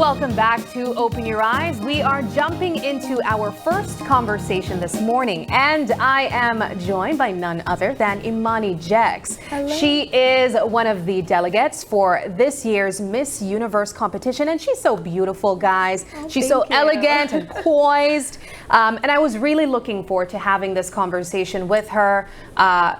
Welcome back to Open Your Eyes. We are jumping into our first conversation this morning, and I am joined by none other than Imani Jex. Hello. She is one of the delegates for this year's Miss Universe competition, and she's so beautiful, guys. She's so elegant and poised, and I was really looking forward to having this conversation with her,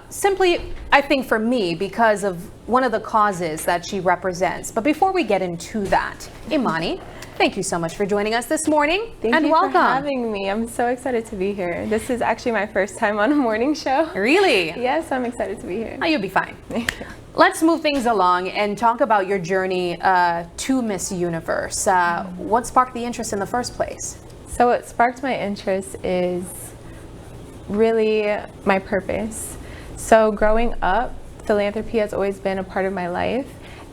simply, I think, for me, because of one of the causes that she represents. But before we get into that, Imani, thank you so much for joining us this morning. Thank and you welcome. for having me. I'm so excited to be here. This is actually my first time on a morning show. Really? Yes, I'm excited to be here. Oh, you'll be fine. Thank you. Let's move things along and talk about your journey to Miss Universe. What sparked the interest in the first place? So what sparked my interest is really my purpose. So growing up, philanthropy has always been a part of my life,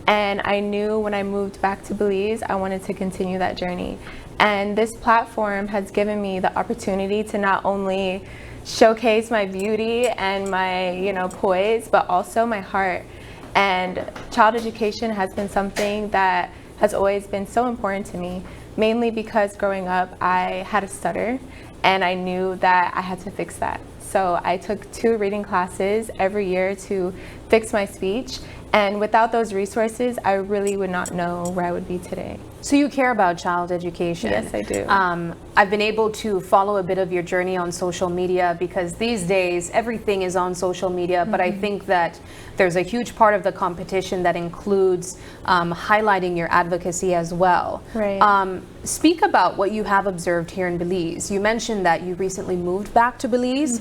and I knew when I moved back to Belize, I wanted to continue that journey. And this platform has given me the opportunity to not only showcase my beauty and my, poise, but also my heart. And child education has been something that has always been so important to me, mainly because growing up, I had a stutter, and I knew that I had to fix that. So I took 2 reading classes every year to fix my speech. And without those resources, I really would not know where I would be today. So you care about child education? Yes, I do. I've been able to follow a bit of your journey on social media, because these days everything is on social media, but I think that there's a huge part of the competition that includes highlighting your advocacy as well. Right. Speak about what you have observed here in Belize. You mentioned that you recently moved back to Belize.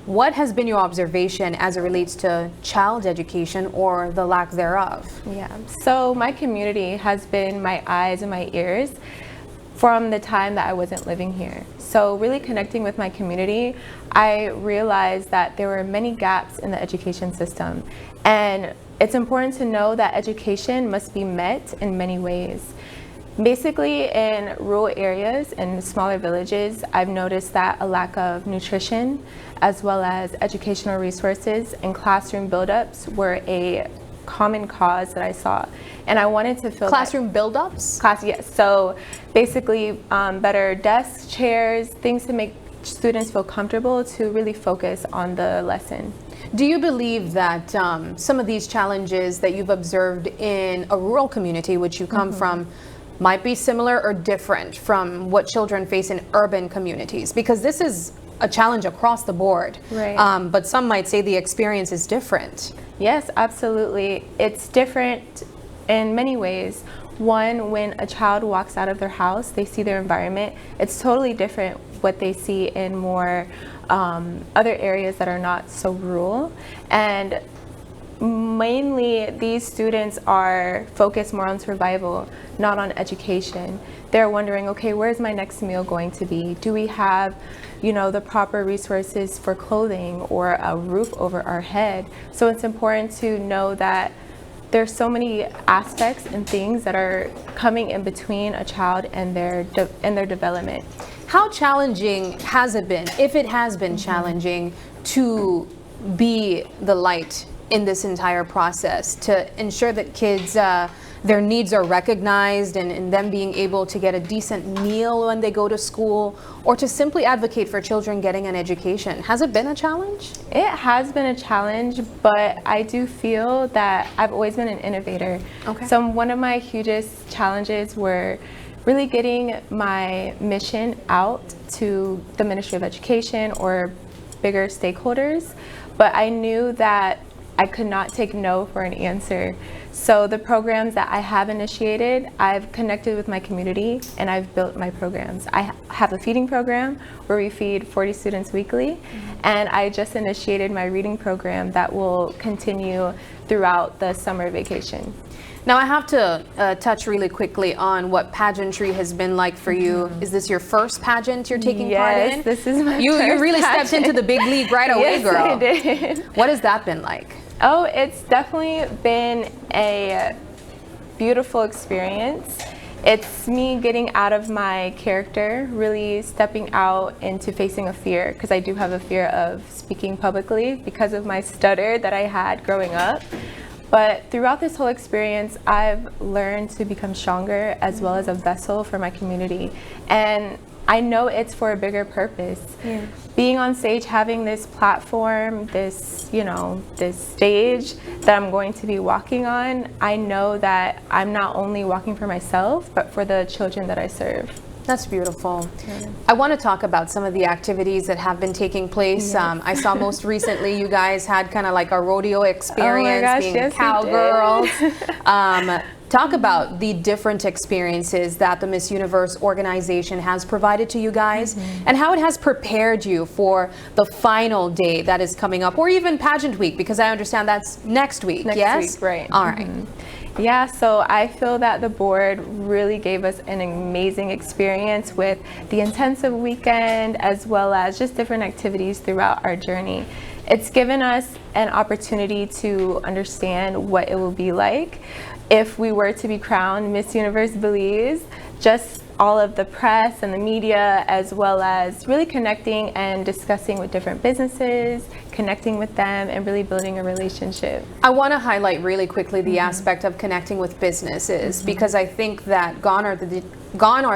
What has been your observation as it relates to child education, or the lack thereof? Yeah, so my community has been my eyes and my ears from the time that I wasn't living here. So really connecting with my community, I realized that there were many gaps in the education system. And it's important to know that education must be met in many ways. Basically, in rural areas and smaller villages, I've noticed that a lack of nutrition, as well as educational resources and classroom buildups, were a common cause that I saw. And I wanted to feel classroom buildups? Yes. So basically, better desks, chairs, things to make students feel comfortable to really focus on the lesson. Do you believe that some of these challenges that you've observed in a rural community, which you come from, might be similar or different from what children face in urban communities? Because this is a challenge across the board, right. But some might say the experience is different. Yes, absolutely. It's different in many ways. One, when a child walks out of their house, they see their environment. It's totally different what they see in more other areas that are not so rural. And mainly these students are focused more on survival, not on education. They're wondering, okay, where's my next meal going to be? Do we have, the proper resources for clothing or a roof over our head? So it's important to know that there's so many aspects and things that are coming in between a child and their development. How challenging has it been, if it has been challenging, to be the light in this entire process, to ensure that kids, their needs are recognized, and them being able to get a decent meal when they go to school, or to simply advocate for children getting an education? Has it been a challenge? It has been a challenge, but I do feel that I've always been an innovator. Okay. So one of my hugest challenges were really getting my mission out to the Ministry of Education or bigger stakeholders, but I knew that I could not take no for an answer. So the programs that I have initiated, I've connected with my community and I've built my programs. I have a feeding program where we feed 40 students weekly, and I just initiated my reading program that will continue throughout the summer vacation. Now I have to touch really quickly on what pageantry has been like for you. Is this your first pageant you're taking part in? Yes, this is my You first really pageant. stepped into the big league right away, Yes, girl. I did. What has that been like? Oh, it's definitely been a beautiful experience. It's me getting out of my character, really stepping out into facing a fear, because I do have a fear of speaking publicly because of my stutter that I had growing up. But throughout this whole experience, I've learned to become stronger as well as a vessel for my community. And I know it's for a bigger purpose. Yeah. Being on stage, having this platform, this, this stage that I'm going to be walking on, I know that I'm not only walking for myself, but for the children that I serve. That's beautiful. Yeah. I want to talk about some of the activities that have been taking place. Yes. I saw most recently you guys had kind of like a rodeo experience, being cowgirls. Talk about the different experiences that the Miss Universe organization has provided to you guys, and how it has prepared you for the final day that is coming up, or even pageant week, because I understand that's next week. Next week, right. All right. Yeah, so I feel that the board really gave us an amazing experience with the intensive weekend, as well as just different activities throughout our journey. It's given us an opportunity to understand what it will be like if we were to be crowned Miss Universe Belize, just all of the press and the media, as well as really connecting and discussing with different businesses, connecting with them, and really building a relationship. I want to highlight really quickly the aspect of connecting with businesses, because I think that gone are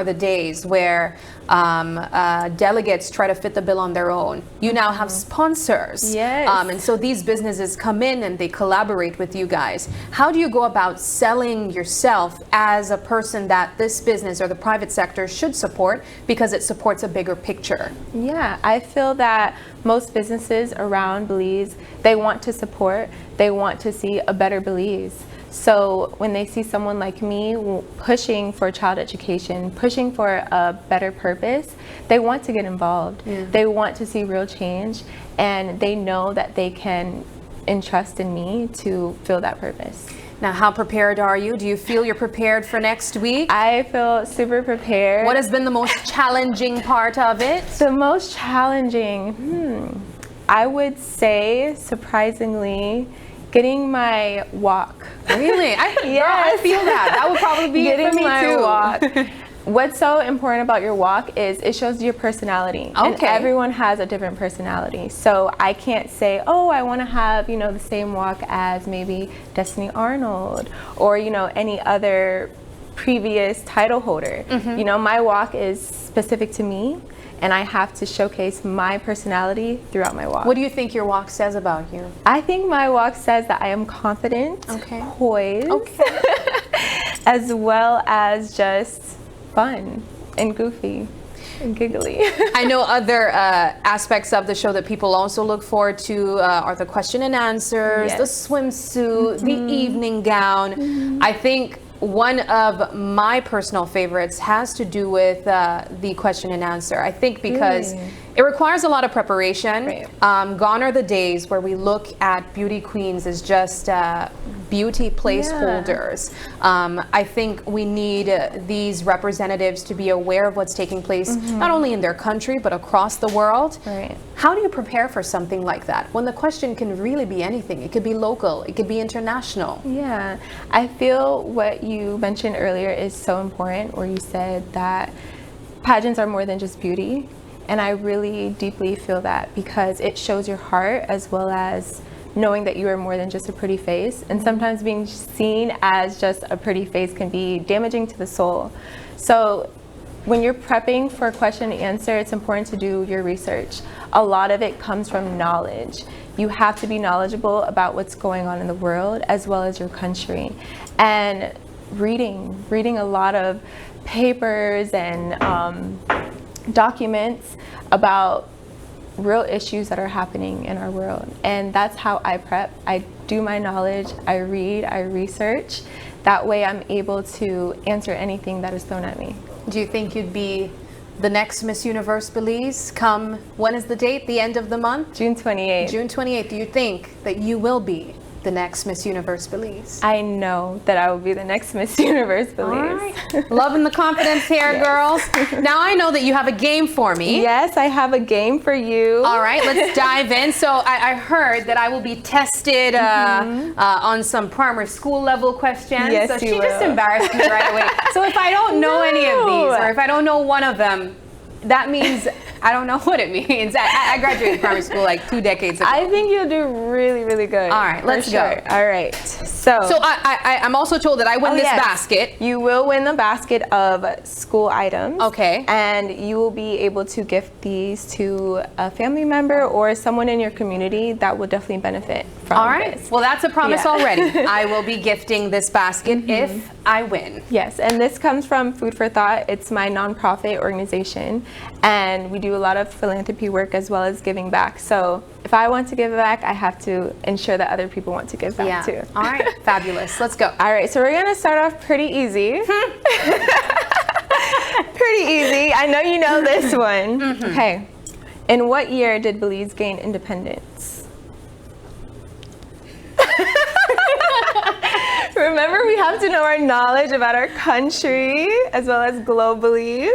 the days where delegates try to fit the bill on their own. You now have sponsors. Yes. And so these businesses come in and they collaborate with you guys. How do you go about selling yourself as a person that this business or the private sector should support, because it supports a bigger picture? Yeah, I feel that most businesses around Belize, they want to support, they want to see a better Belize. So when they see someone like me pushing for child education, pushing for a better purpose, they want to get involved. Yeah. They want to see real change, and they know that they can entrust in me to fill that purpose. Now, how prepared are you? Do you feel you're prepared for next week? I feel super prepared. What has been the most challenging part of it? The most challenging, I would say, surprisingly, getting my walk. Really? I feel that. That would probably be getting it for me my too. Walk. What's so important about your walk is it shows your personality. Okay. And everyone has a different personality. So I can't say, oh, I want to have, the same walk as maybe Destiny Arnold or, any other previous title holder. My walk is specific to me, and I have to showcase my personality throughout my walk. What do you think your walk says about you? I think my walk says that I am confident, poised, as well as just fun and goofy and giggly. I know other aspects of the show that people also look forward to are the question and answers, the swimsuit, the evening gown. I think one of my personal favorites has to do with the question and answer. I think because it requires a lot of preparation. Gone are the days where we look at beauty queens as just beauty placeholders. I think we need these representatives to be aware of what's taking place, not only in their country, but across the world. How do you prepare for something like that when the question can really be anything? It could be local, it could be international. Yeah, I feel what you mentioned earlier is so important, where you said that pageants are more than just beauty. And I really deeply feel that, because it shows your heart, as well as knowing that you are more than just a pretty face. And sometimes being seen as just a pretty face can be damaging to the soul. So when you're prepping for a question and answer, it's important to do your research. A lot of it comes from knowledge. You have to be knowledgeable about what's going on in the world, as well as your country. And reading a lot of papers and documents about real issues that are happening in our world. And that's how I prep. I do my knowledge, I read, I research. That way I'm able to answer anything that is thrown at me. Do you think you'd be the next Miss Universe Belize come, when is the date? The end of the month? June 28th. June 28th. Do you think that you will be the next Miss Universe Belize? I know that I will be the next Miss Universe Belize. All right. Loving the confidence here, girls. Now I know that you have a game for me. Yes, I have a game for you. All right, let's dive in. So I heard that I will be tested on some primary school level questions. Yes, so you she will. just embarrassed me right away. So if I don't know any of these, or if I don't know one of them, that means I don't know what it means. I graduated primary school like 2 decades ago. I think you'll do really, really good. All right, let's go. All right. So I'm also told that I win this basket. You will win the basket of school items. Okay. And you will be able to gift these to a family member or someone in your community that will definitely benefit from All right. this. Well, that's a promise already. I will be gifting this basket if I win. Yes, and this comes from Food for Thought. It's my nonprofit organization, and we do a lot of philanthropy work as well as giving back. So if I want to give back, I have to ensure that other people want to give back too. All right, fabulous. Let's go. All right, so we're gonna start off pretty easy. Pretty easy. I know you know this one. Okay. In what year did Belize gain independence? Remember, we have to know our knowledge about our country as well as globally.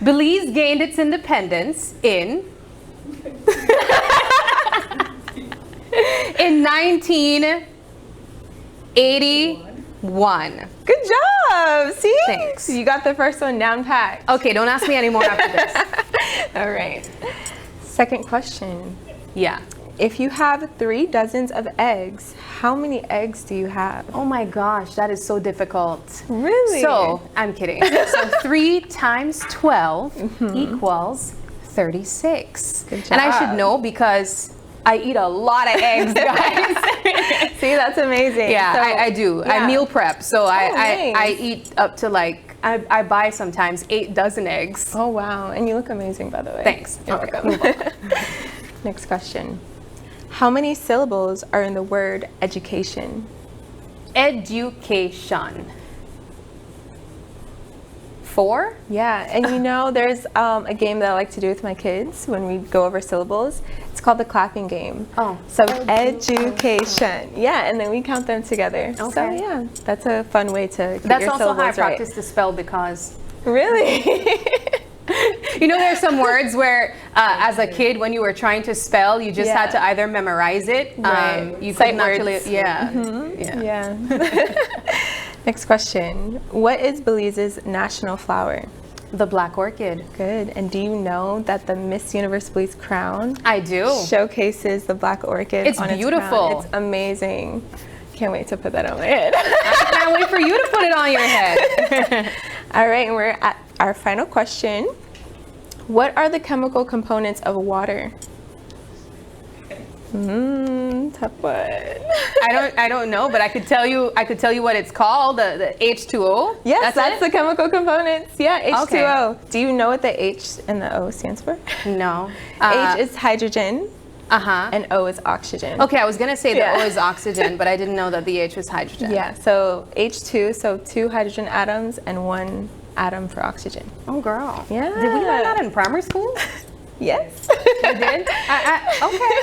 Belize gained its independence in 1981. Good job. See? Thanks. You got the first one down pat. Okay, don't ask me anymore after this. All right. Second question. Yeah. If you have 3 dozens of eggs, how many eggs do you have? Oh my gosh, that is so difficult. Really? So, I'm kidding. So 3 times 12 equals 36. Good job. And I should know because I eat a lot of eggs, guys. See, that's amazing. Yeah, So, I do. yeah. I meal prep, so I nice. eat up to like, I buy sometimes 8 dozen eggs. Oh, wow. And you look amazing, by the way. Thanks. You're Okay, welcome. Next question. How many syllables are in the word education? Education. 4? Yeah, and you know, there's a game that I like to do with my kids when we go over syllables. It's called the clapping game. Oh. So education. Yeah, and then we count them together. Okay. So yeah, that's a fun way to get That's your also how I syllables right. practice to spell because. Really? You know, there's some words where, as a kid, when you were trying to spell, you just had to either memorize it. Right. You Sight couldn't actually. words. Yeah. Yeah. Next question. What is Belize's national flower? The black orchid. Good. And do you know that the Miss Universe Belize crown I do. showcases the black orchid It's on its beautiful. crown? It's amazing. Can't wait to put that on my head. I can't wait for you to put it on your head. All right, and we're at our final question. What are the chemical components of water? Tough one. I don't know, but I could tell you what it's called. The H2O. Yes, that's it? the chemical components. Yeah, H2O. Okay. Do you know what the H and the O stands for? No. H is hydrogen Uh-huh. and O is oxygen. Okay, I was gonna say the Yeah. O is oxygen, but I didn't know that the H was hydrogen. Yeah, so H2, so 2 hydrogen atoms and 1 atom for oxygen. Oh, girl. Yeah. Did we learn that in primary school? Yes. You did? Okay.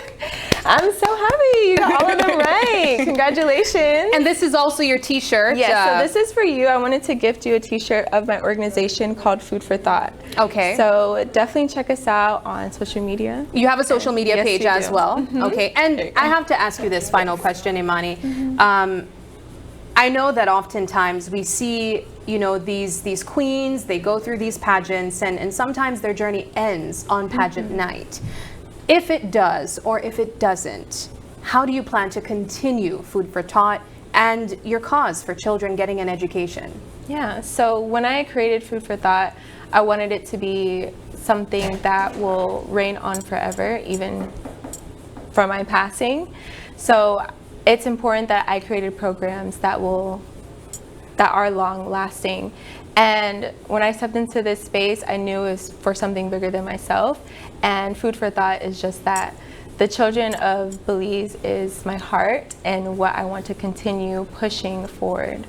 I'm so happy you got all of them right. Congratulations. And this is also your T-shirt. Yes, so this is for you. I wanted to gift you a T-shirt of my organization called Food for Thought. Okay. So definitely check us out on social media. You have a social media Yes, page we as do. well. Okay. And I have to ask you this final question, Imani. I know that oftentimes we see, you know, these queens, they go through these pageants and sometimes their journey ends on pageant night. If it does or if it doesn't, how do you plan to continue Food for Thought and your cause for children getting an education? Yeah, so when I created Food for Thought, I wanted it to be something that will reign on forever, even from my passing. So it's important that I created programs that are long lasting. And when I stepped into this space, I knew it was for something bigger than myself. And Food for Thought is just that. The children of Belize is my heart and what I want to continue pushing forward.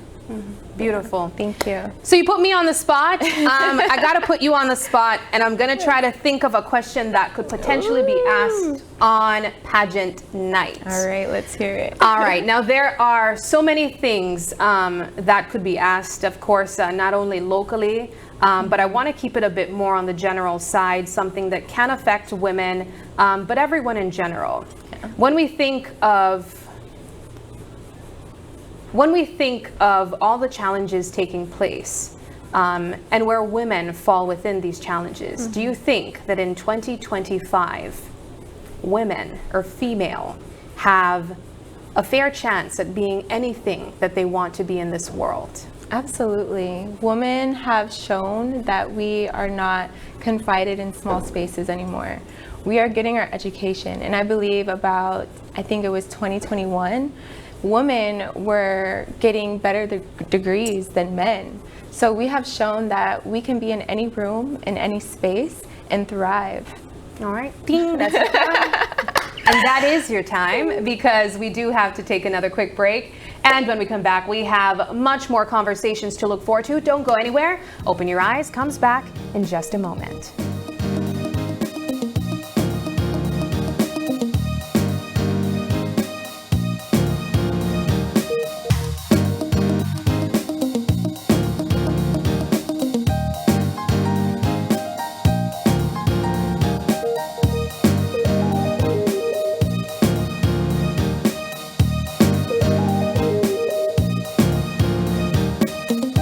Beautiful. Thank you. So you put me on the spot. I got to put you on the spot, and I'm going to try to think of a question that could potentially be asked on pageant night. All right, let's hear it. All right. Now, there are so many things that could be asked, of course, not only locally, but I want to keep it a bit more on the general side, something that can affect women, but everyone in general. Yeah. When we think of all the challenges taking place, and where women fall within these challenges. Do you think that in 2025, women or female have a fair chance at being anything that they want to be in this world? Absolutely. Women have shown that we are not confined in small spaces anymore. We are getting our education, and I believe I think it was 2021, women were getting better degrees than men. So we have shown that we can be in any room, in any space, and thrive. All right, ding, that's your time. And that is your time, because we do have to take another quick break. And when we come back, we have much more conversations to look forward to. Don't go anywhere. Open Your Eyes comes back in just a moment.